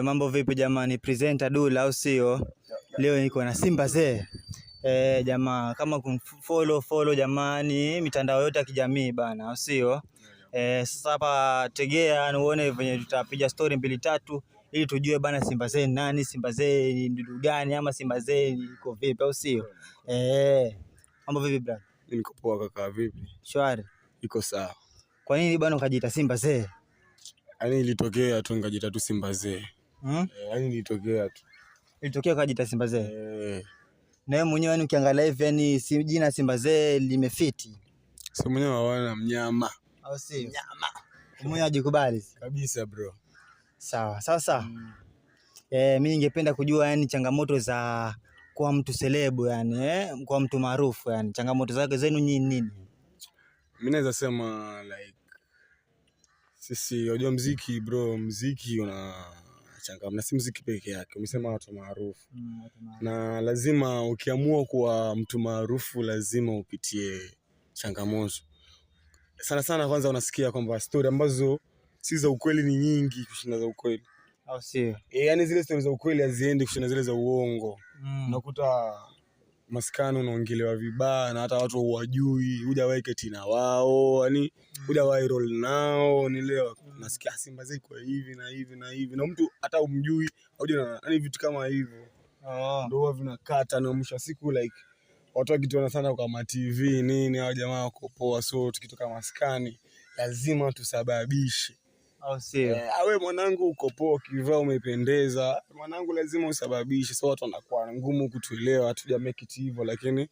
Mambo vipi jamani, presenter Dula au sio? Leo niko na Simba Zee. Jamaa kama follow jamani mitandao yote ya kijamii bana, au sio? Sasa hapa tegea uone venye tutapiga story 2-3 ili tujue bana Simba Zee nani, Simba Zee ni ndugu gani, ama Simba Zee iko vipi, au sio? Mambo vipi brother? Niko poa kaka, vipi? Shwari. Iko sawa. Kwa nini bana ukajiita Simba Zee? Yaani ilitokea tu ngajiita tu Simba Zee. Yaani ilitokea tu. Ilitokea ukajiita Simba Zee. Na wewe mwenyewe yani ukiangalia hivi yani jina Simba Zee limefiti. Si mwenyewe waona mnyama. Au si? Mnyama. Mwenyewe ajikubali Kabisa bro. Sawa. Sasa mimi ningependa kujua yani changamoto za kwa mtu selebu yani kwa mtu maarufu yani changamoto zake zenu nini? Mimi naweza sema like sisi unajua muziki bro, muziki una changamoto na si muziki peke yake. Umesema watu maarufu. Na lazima ukiamua kuwa mtu maarufu lazima upitie changamoto. Sana kwanza unasikia kwamba story ambazo si za ukweli ni nyingi kushinda za ukweli. Au sio? Yaani zile stories za ukweli haziendi kushinda zile za uongo. Unakuta maskani unaongelewa vibaya na hata watu hawajui, hujawahi keti na wao, yani hujawahi roll nao, unielewa? Nasikia Simba Zee kwa hivi na hivi na hivi na mtu hata umjui, hujua yani vitu kama hivyo. Ndio huwa vinakata na mwisho siku like watu wakituona sana kwa TV nini, hao jamaa wako poa, so tukitoka maskani lazima tusababishe. Au sio? Awe mwanangu uko poa, kivaa umependeza, mwanangu lazima usababishe. So watu wanakuwa ngumu kutuelewa, hatuja make it hivyo, lakini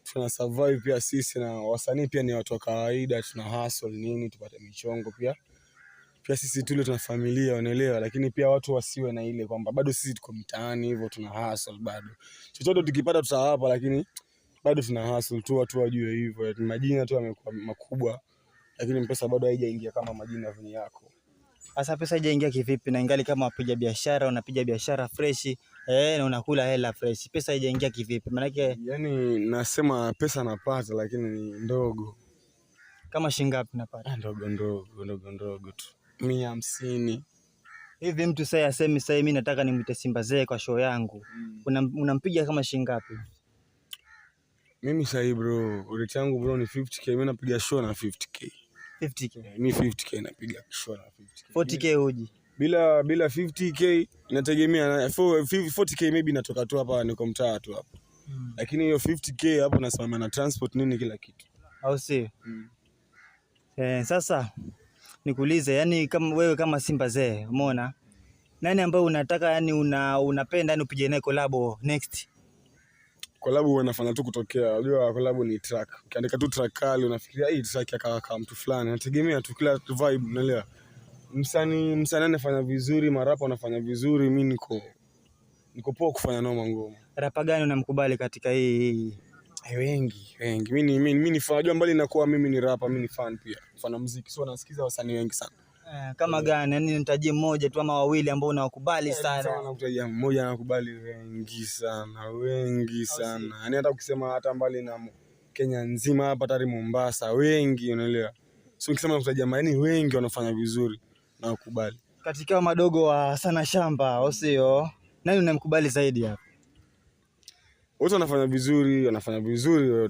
tuna survive pia sisi, na wasanii pia ni watu wa kawaida, tuna hustle nini tupate michongo pia sisi tule, tuna familia, unaelewa. Lakini pia watu wasiwe na ile kwamba bado sisi tuko mtaani hivyo, tuna hustle bado. Chochote tukipata tutawapa, lakini bado tuna hustle tu, watu wajue hivyo. Majina tu yamekuwa makubwa, lakini pesa bado haijaingia kama majina vini yako. Sasa pesa haijaingia kivipi na ingali kama unapiga biashara fresh na unakula hela fresh? Pesa haijaingia kivipi? Maana yake yani nasema pesa napata lakini ni ndogo. Kama shilingi ngapi unapata? Ndogo tu. 150. Hivi mtu sasa asemi sasa mimi nataka nimwite Simba Zee kwa show yangu. Unampiga kama shilingi ngapi? Mimi sasa bro, rate yangu bro ni 50k, mimi napiga show na 50k. 50k. Mimi 50k napiga show na 50k. 40k huji. Bila 50k inategemea, 40k maybe natoka tu hapa niko mtaa tu hapa. Lakini hiyo 50k hapo nasimama na transport nini kila kitu. Au si? Sasa nikuulize yani kama wewe kama Simba Zee, umeona? Nani ambaye unataka yani unapenda yani upige naye collab next? Collab wanafanya tu kutokea. Unajua collab ni track. Ukiandika tu track kali unafikiria hii track ya mtu fulani. Nategemea tu kila vibe, unaelewa. Msanii anafanya vizuri, marapa anafanya vizuri, mimi niko poa kufanya noma ngoma. Rapa gani unamkubali katika hii? Wengi. Mimi ni fan, unajua mbali na kuwa mimi ni rapa, mimi ni fan pia. Fan wa muziki, so nasikiza wasanii wengi sana. Kama gani? Yani nitajie mmoja tu ama wawili ambao unawakubali sana. Sana nakutajia mmoja, nakubali wengi sana. Yani hata ukisema hata mbali na Kenya nzima hapa tari Mombasa, wengi, unaelewa. So ukisema nakutajia yani wengi wanafanya vizuri na wakubali. Katika madogo wa Sana Shamba, au sio? Nani unamkubali zaidi hapa? Wote wanafanya vizuri,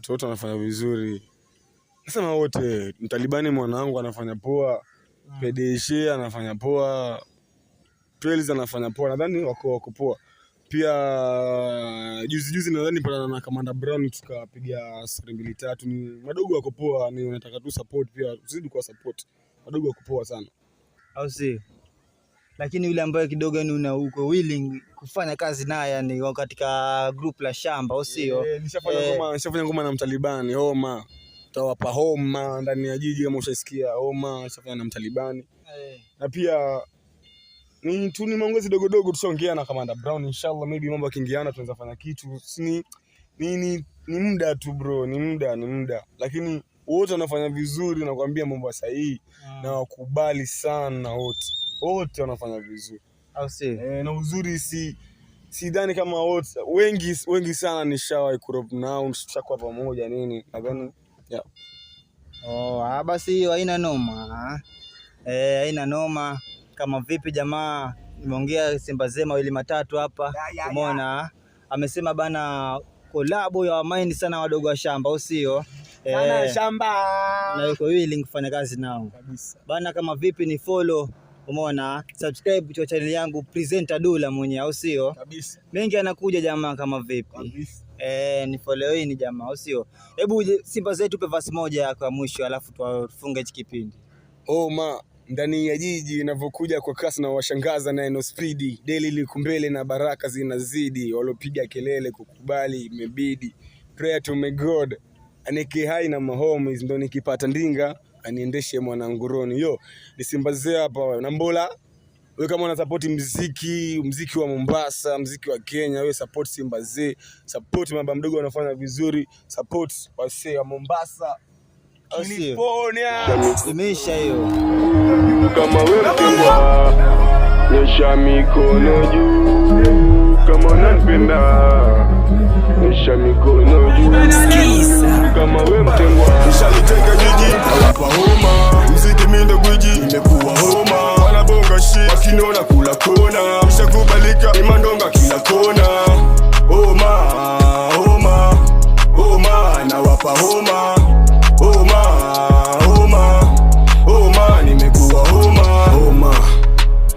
wote wanafanya vizuri. Nasema wote, Mtalibani mwanangu anafanya poa, Pedeshe anafanya poa, Trails anafanya poa, nadhani wako poa. Pia juzi nadhani patana na Commander Brown tukapiga story 2-3, ni madogo wako poa, ni unataka tu support pia, usizidi kwa support. Madogo wako poa sana. Au si? Lakini yule ambaye kidogo ni uko willing kufanya kazi naye yani katika group la Shamba, au sio? Nishafanya ngoma na Mtalibani, Homa. Tutawapa Homa ndani ya jiji kama ushasikia Homa, nishafanya na Mtalibani. Na pia ni maongezi dogo tushaongea na Commander Brown, inshallah maybe mambo yakiingiana tunaweza fanya kitu. Ni muda tu bro, ni muda. Lakini wote wanafanya vizuri, nakwambia mambo sahihi na wakubali sana wote wanafanya vizuri. Au si? Na uzuri sidhani kama wote, wengi sana nishawahi kurop nao, tushakuwa pamoja nini, nadhani basi hiyo haina noma. Haina noma. Kama vipi jamaa, nimeongea Simba Zee mawili matatu hapa. Umeona amesema bana kolabo ya mind sana wadogo wa shamba au sio? Shamba na yuko willing kufanya kazi nao kabisa bana. Kama vipi ni follow, umeona, subscribe kwa channel yangu Presenter Dula mwenyewe au sio? Kabisa. Mengi anakuja jamaa, kama vipi? Kabisa. Ni follow hii ni jamaa au sio? Hebu Simba Zee tupe verse moja kwa mwisho alafu tufunge hiki kipindi. Ndani ya jiji inavyokuja kwa kasi na washangaza na eno speedy. Daily liko mbele na baraka zinazidi. Walopiga kelele kukubali imebidi. Prayer to my God. Aneke hai na mahomies ndo nikipata ndinga aniendeshe mwananguroni. Ni Simba Zee hapa na Mbola. Wewe kama una support muziki wa Mombasa, muziki wa Kenya, wewe support Simba Zee, support mamba mdogo wanafanya vizuri, support wasee wa Mombasa, California. Imeisha hiyo. Kama wewe mpendwa, nyosha mikono juu. Kama unanipenda, nyosha mikono juu. Kama wewe mpendwa, nishalitenga jiji hapa homa. Muziki mimi ndo gwiji, nimekuwa homa. Wanabonga shit, wakiniona kula kona. Nishakubalika, imandonga kila kona. Homa, na wapa homa. Homa, nimekuwa homa.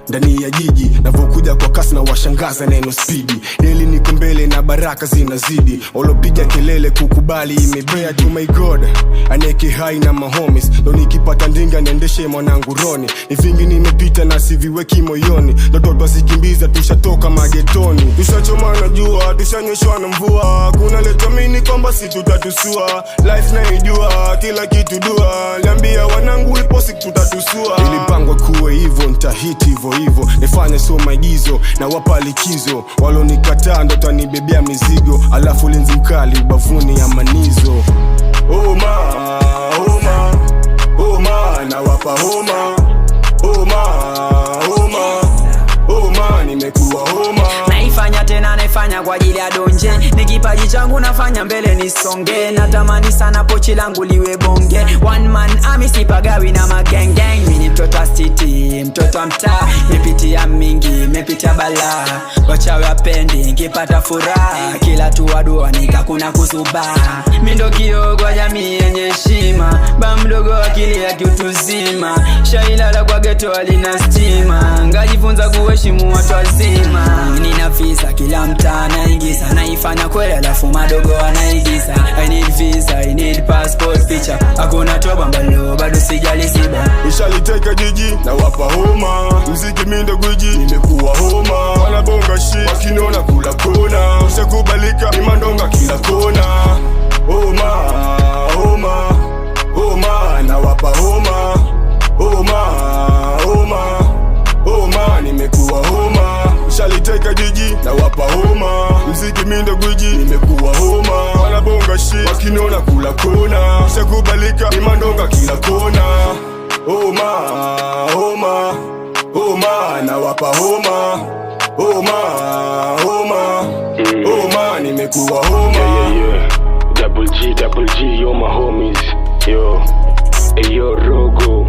Ndani ya jiji navokuja kwa kasi na washangaza neno speedy. Daily niko mbele na baraka zinazidi. Walopiga kelele kukubali imebea to my God. Aneke hai na mahomies ndo nikipata ndinga niendeshe mwananguroni. Ni vingi nimepita na siviweki moyoni. Ndoto twasikimbiza tushatoka magetoni. Tushachoma na jua, tushanyeshwa na mvua. Kuna leto mini kwamba si tutatusua. Life naijua, kila kitu dua. Niambia wanangu ipo siku tutatusua. Ilipangwa kuwe hivyo, nitahiti hivyo. Nifanye so maigizo na wapa likizo. Walonikataa ndo tanibebea mizigo. Alafu linzi mkali ubavuni ya manizo. Homa, na wapa homa. Homa, nimekuwa homa. Naifanya tena naifanya kwa ajili ya donje. Ni kipaji changu nafanya mbele nisonge. Natamani sana pochi langu liwe bonge. One man army sipagawi na magengeng. Mimi ni mtoto wa city, mtoto wa mtaa. Nimepitia mingi, nimepitia balaa. Wachawi wapendi, nikipata furaha. Kila tu wadua nikakuna kuzuba. Mimi ndo kioo kwa jamii yenye heshima. Ba mdogo akili ya kiutuzima. Shailala kwa ghetto alina stima. Ngajifunza kuheshimu watu wazima. Nina visa kila mtaa naingiza. Naifanya kweli alafu madogo wanaigiza. I need visa, I need passport picture. Hakuna toba mbalo bado sijali siba. Nishaliteka jiji na wapa homa. Muziki mimi ndo gwiji, nimekuwa homa. Wanabonga shit, wakiniona kula kona. Nishakubalika, imandonga kila kona. Homa, na wapa homa. Homa, nimekuwa homa. Nishaliteka jiji na wapa homa. Muziki mimi ndo gwiji, nimekuwa homa. Wanabonga shit, wakiniona kula kona. Nishakubalika, imandonga kila kona. Homa, na wapa homa. Homa, nimekuwa homa. Double G, you're my homies. Yo, Rogo.